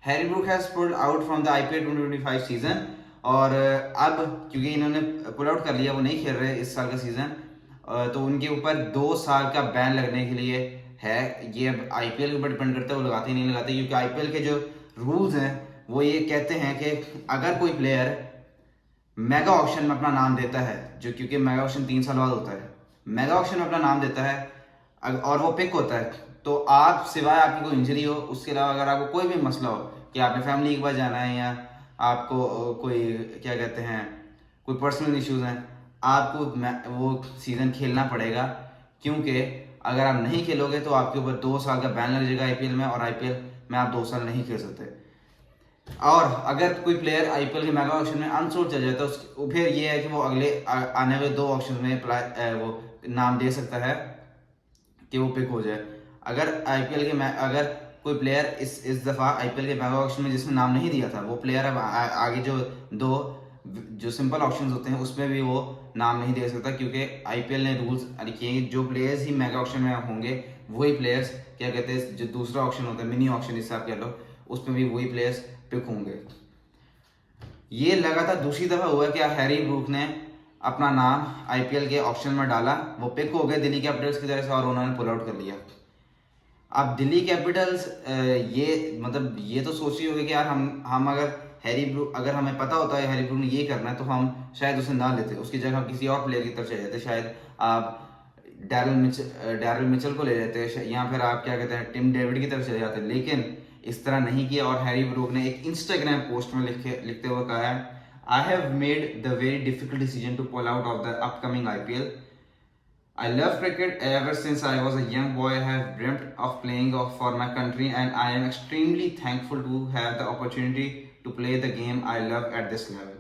Harry Brook has pulled out from the IPL 2025 season. और अब क्योंकि इन्होंने पुल आउट कर लिया, वो नहीं खेल रहे इस साल का सीजन, तो उनके ऊपर 2 साल का बैन लगने के लिए है। ये अब आईपीएल के ऊपर डिपेंड करता है, वो लगाते नहीं लगाते, क्योंकि आईपीएल के जो रूल्स हैं वो ये कहते हैं कि अगर कोई प्लेयर मेगा ऑक्शन में अपना नाम देता है, जो क्योंकि मेगा ऑक्शन 3 साल बाद होता है, मेगा ऑक्शन में अपना नाम देता है और वो पिक होता है, तो आप सिवाय आपकी कोई इंजरी हो, उसके अलावा अगर आपको कोई भी मसला हो कि आपने फैमिली के पास जाना है या आपको कोई क्या कहते हैं कोई पर्सनल इश्यूज हैं, आपको वो सीज़न खेलना पड़ेगा। क्योंकि अगर आप नहीं खेलोगे तो आपके ऊपर 2 साल का बैन लग जाएगा आईपीएल में, और आईपीएल में आप 2 साल नहीं खेल सकते। और अगर कोई प्लेयर आईपीएल के मेगा ऑक्शन में अनसोल्ड चल जाता है, फिर ये है कि वो अगले आने वाले 2 ऑक्शन में वो नाम दे सकता है कि वो पिक हो जाए। अगर आईपीएल के अगर कोई प्लेयर इस दफ़ा आईपीएल के मेगा ऑक्शन में जिसने नाम नहीं दिया था, वो प्लेयर अब आगे जो सिंपल ऑप्शंस होते हैं उसमें भी वो नाम नहीं दे सकता, क्योंकि आईपीएल ने रूल्स किए हैं जो प्लेयर्स ही मेगा ऑक्शन में होंगे वही प्लेयर्स क्या कहते हैं, जो दूसरा ऑक्शन होता है मिनी ऑक्शन जिससे आप कह लो, उसमें भी वही प्लेयर्स पिक होंगे। ये लगातार दूसरी दफा हुआ कि हैरी ब्रूक ने अपना नाम आईपीएल के ऑक्शन में डाला, वो पिक हो गए दिल्ली कैपिटल्स की तरफ से और उन्होंने पुल आउट कर लिया। अब दिल्ली कैपिटल्स ये मतलब ये तो सोच रही होगी कि यार हम अगर हैरी ब्रूक, अगर हमें पता होता है हैरी ब्रूक ने ये करना है तो हम शायद उसे ना लेते, उसकी जगह हम किसी और प्लेयर की तरफ चले जाते, शायद आप डैरल मिचेल को ले लेते या फिर आप क्या कहते हैं टिम डेविड की तरफ चले जाते। लेकिन इस तरह नहीं किया, और हैरी ब्रूक ने एक इंस्टाग्राम पोस्ट में लिखते हुए कहा है, I have made the very difficult decision to pull out of the upcoming IPL. I love cricket ever since I was a young boy. I have dreamt of playing for my country, and I am extremely thankful to have the opportunity to play the game I love at this level.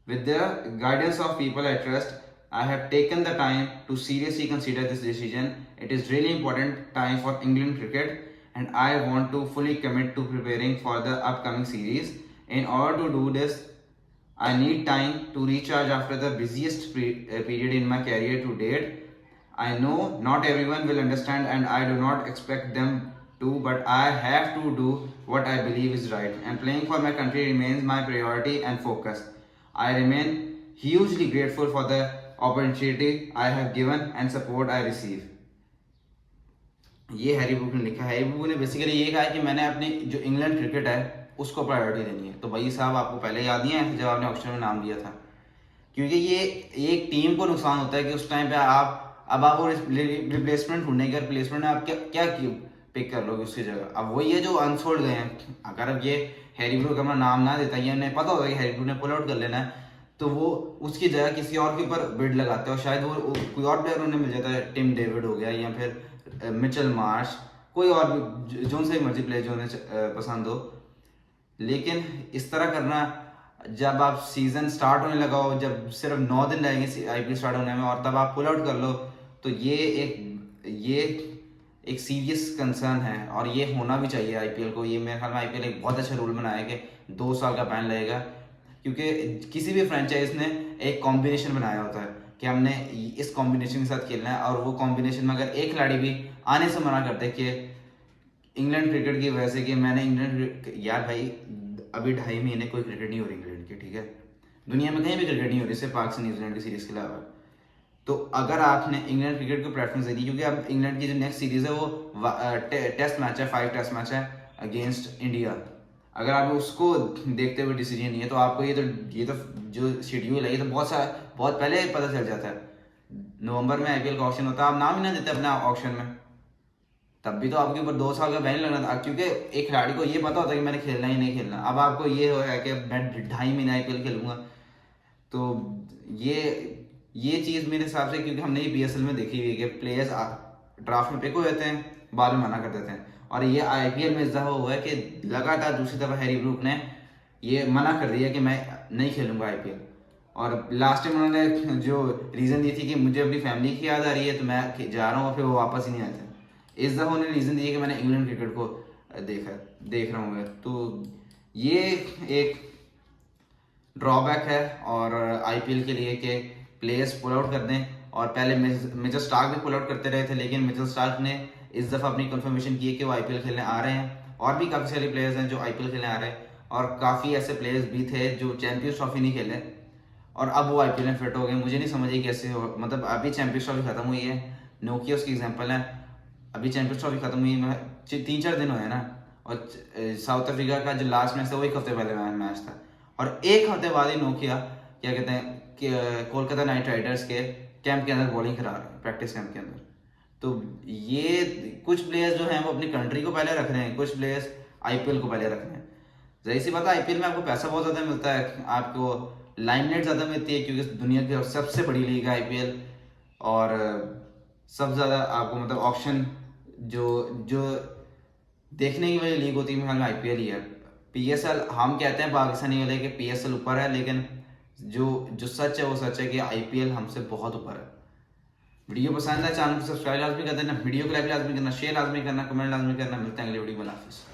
With the guidance of people I trust, I have taken the time to seriously consider this decision. It is really important time for England cricket, and I want to fully commit to preparing for the upcoming series. In order to do this, I need time to recharge after the busiest period in my career to date. I know not everyone will understand, and I do not expect them to, but I have to do what I believe is right, and playing for my country remains my priority and focus. I remain hugely grateful for the opportunity I have given and support I receive. ये Harry Brook ने लिखा है। Harry Brook ने basically ये कहा है कि मैंने अपनी जो इंग्लैंड क्रिकेट है उसको प्रायोरिटी देनी है। तो भाई साहब आपको पहले याद नहीं आया जब आपने ऑक्शन में नाम दिया था, क्योंकि ये एक टीम को नुकसान होता है कि उस टाइम पे अब आप वो रिप्लेसमेंट ढूंढने के, रिप्लेसमेंट में आप क्या पिक कर लोगे उसकी जगह। अब वही है जो अनसोल्ड गए हैं। अगर अब ये हैरी ब्रूक अपना नाम ना देता, ये उन्हें पता होता है कि हैरी ब्रूक ने पुल आउट कर लेना है, तो वो उसकी जगह किसी और के ऊपर बिड लगाते हैं और शायद वो कोई और प्लेयर उन्हें मिल जाता है, टिम डेविड हो गया या फिर मिचेल मार्श, कोई और भी जो से मर्जी प्लेयर जो उन्हें पसंद हो। लेकिन इस तरह करना, जब आप सीजन स्टार्ट होने लगा हो, जब सिर्फ 9 दिन रहेंगे आईपीएल स्टार्ट होने में, और तब आप पुल आउट कर लो, तो ये एक सीरियस कंसर्न है, और ये होना भी चाहिए आईपीएल को। ये मेरे ख्याल में आईपीएल एक बहुत अच्छा रूल बनाया है कि 2 साल का बैन लगेगा, क्योंकि किसी भी फ्रेंचाइज ने एक कॉम्बिनेशन बनाया होता है कि हमने इस कॉम्बिनेशन के साथ खेलना है, और वो कॉम्बिनेशन में अगर एक खिलाड़ी भी आने से मना करते कि इंग्लैंड क्रिकेट की वजह से कि मैंने इंग्लैंड, यार भाई अभी 2.5 महीने कोई क्रिकेट नहीं हो रही इंग्लैंड की, ठीक है, दुनिया में कहीं भी क्रिकेट नहीं हो रही सिर्फ पाक से न्यूजीलैंड की सीरीज के अलावा। तो अगर आपने इंग्लैंड क्रिकेट को प्रेफरेंस दे दी, क्योंकि अब इंग्लैंड की जो नेक्स्ट सीरीज है वो टेस्ट मैच है, 5 टेस्ट मैच है अगेंस्ट इंडिया, अगर आप उसको देखते हुए डिसीजन नहीं है, तो आपको ये तो जो शेड्यूल है ये तो बहुत पहले पता चल जाता है। नवंबर में आईपीएल का ऑक्शन होता है, आप नाम ही ना देते अपने ऑक्शन में, तब भी तो आपके ऊपर 2 साल का बैन लगना था, क्योंकि एक खिलाड़ी को ये पता होता है कि मैंने खेलना ही नहीं खेलना। अब आपको ये हो है कि मैं 2.5 महीने आईपीएल खेलूंगा, तो ये चीज़ मेरे हिसाब से, क्योंकि हमने ये बीएसएल में देखी हुई है कि प्लेयर्स ड्राफ्ट में पिक हो जाते हैं, बाद में मना कर देते हैं, और ये आईपीएल में इस दफ़ा हुआ है कि लगातार दूसरी दफ़ा हैरी ब्रूक ने ये मना कर दिया कि मैं नहीं खेलूंगा आईपीएल। और लास्ट टाइम उन्होंने जो रीज़न दी थी कि मुझे अपनी फैमिली की याद आ रही है तो मैं जा रहा हूँ, और फिर वो वापस ही नहीं आए थे। इस दफ़ा उन्होंने रीज़न दिया कि मैंने इंग्लैंड क्रिकेट को देख रहा हूँ। तो ये एक ड्रॉबैक है और आईपीएल के लिए कि प्लेयर्स पुल आउट कर दें, और पहले मिचेल स्टार्क भी पुल आउट करते रहे थे, लेकिन मिचेल स्टार्क ने इस दफ़ा अपनी कंफर्मेशन की है कि वो आईपीएल खेलने आ रहे हैं, और भी काफ़ी सारे प्लेयर्स हैं जो आईपीएल खेलने आ रहे हैं, और काफ़ी ऐसे प्लेयर्स भी थे जो चैंपियंस ट्रॉफी नहीं खेले और अब वो आईपीएल में फिट हो गए। मुझे नहीं समझ आई कैसे हो, मतलब अभी चैंपियंस ट्रॉफी खत्म हुई है, नोकिया उसकी एग्जांपल है। अभी चैंपियंस ट्रॉफी खत्म हुई है, 3-4 दिन हुए ना, और साउथ अफ्रीका का जो लास्ट मैच था वो 1 हफ्ते पहले मैच था, और 1 हफ्ते बाद ही नोकिया क्या कहते हैं कि कोलकाता नाइट राइडर्स के कैंप के अंदर बॉलिंग करा रहे हैं, प्रैक्टिस कैंप के अंदर। तो ये कुछ प्लेयर्स जो हैं वो अपनी कंट्री को पहले रख रहे हैं, कुछ प्लेयर्स आईपीएल को पहले रख रहे हैं। जाहिर सी बात है आईपीएल में आपको पैसा बहुत ज़्यादा मिलता है, आपको लाइमलाइट ज़्यादा मिलती है क्योंकि दुनिया की सबसे बड़ी लीग है आईपीएल, और सबसे ज़्यादा आपको मतलब ऑप्शन जो जो देखने की वाली लीग होती है मेरे ख्याल में आईपीएल ही है। पीएसएल हम कहते हैं पाकिस्तानी वाले कि पीएसएल ऊपर है, लेकिन जो जो सच है वो सच है कि आईपीएल हमसे बहुत ऊपर है। वीडियो पसंद है, चैनल को सब्सक्राइब लाजमी कर देना, वीडियो को लाइक लाजमी करना, शेयर लाजमी करना, कमेंट लाजमी करना। मिलते हैं अगली वीडियो में। हाफिज़।